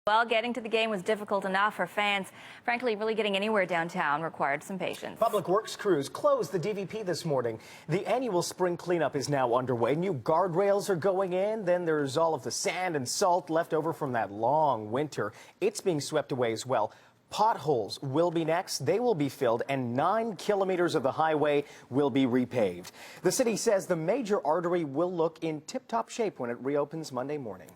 Well, getting to the game was difficult enough for fans. Frankly, really getting anywhere downtown required some patience. Public Works crews closed the DVP this morning. The annual spring cleanup is now underway. New guardrails are going in. Then there's all of the sand and salt left over from that long winter. It's being swept away as well. Potholes will be next. They will be filled, and 9 kilometers of the highway will be repaved. The city says the major artery will look in tip-top shape when it reopens Monday morning.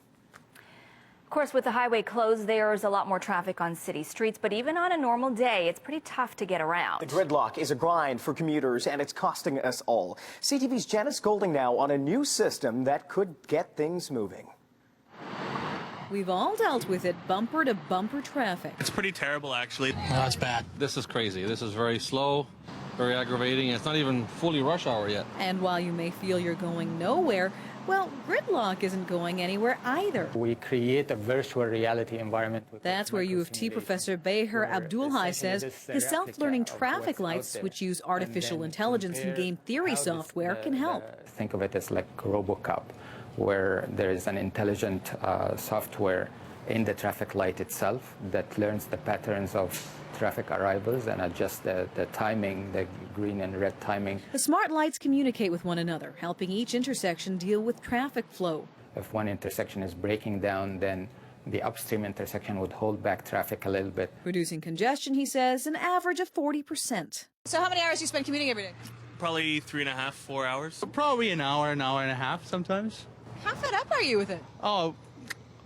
Of course, with the highway closed, there's a lot more traffic on city streets, but even on a normal day, it's pretty tough to get around. The gridlock is a grind for commuters, and it's costing us all. CTV's Janice Golding now on a new system that could get things moving. We've all dealt with it, bumper-to-bumper traffic. It's pretty terrible, actually. That's bad. This is crazy. This is very slow, very aggravating. It's not even fully rush hour yet. And while you may feel you're going nowhere, well, gridlock isn't going anywhere either. We create a virtual reality environment. That's where U of T professor Beher Abdulhai says his self-learning traffic lights, which use artificial intelligence and game theory software, can help. Think of it as like RoboCop, where there is an intelligent software in the traffic light itself that learns the patterns of traffic arrivals and adjusts the timing, the green and red timing. The smart lights communicate with one another, helping each intersection deal with traffic flow. If one intersection is breaking down, then the upstream intersection would hold back traffic a little bit. Reducing congestion, he says, an average of 40%. So how many hours do you spend commuting every day? Probably 3.5, 4 hours. Probably an hour and a half sometimes. How fed up are you with it? Oh,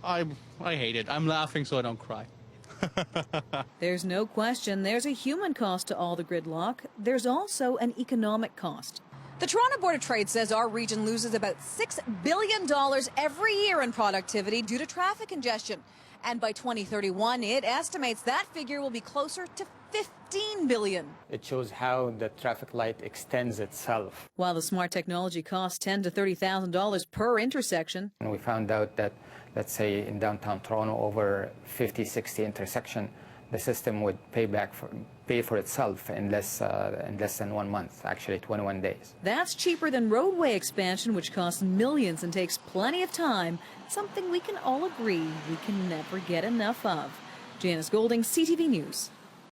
I hate it. I'm laughing so I don't cry. There's no question there's a human cost to all the gridlock. There's also an economic cost. The Toronto Board of Trade says our region loses about $6 billion every year in productivity due to traffic congestion. And by 2031, it estimates that figure will be closer to $15 billion. It shows how the traffic light extends itself. While the smart technology costs $10,000 to $30,000 per intersection. And we found out that, let's say, in downtown Toronto, over 50, 60 intersection, the system would pay for itself in less than 1 month, actually 21 days. That's cheaper than roadway expansion, which costs millions and takes plenty of time, something we can all agree we can never get enough of. Janice Golding, CTV News.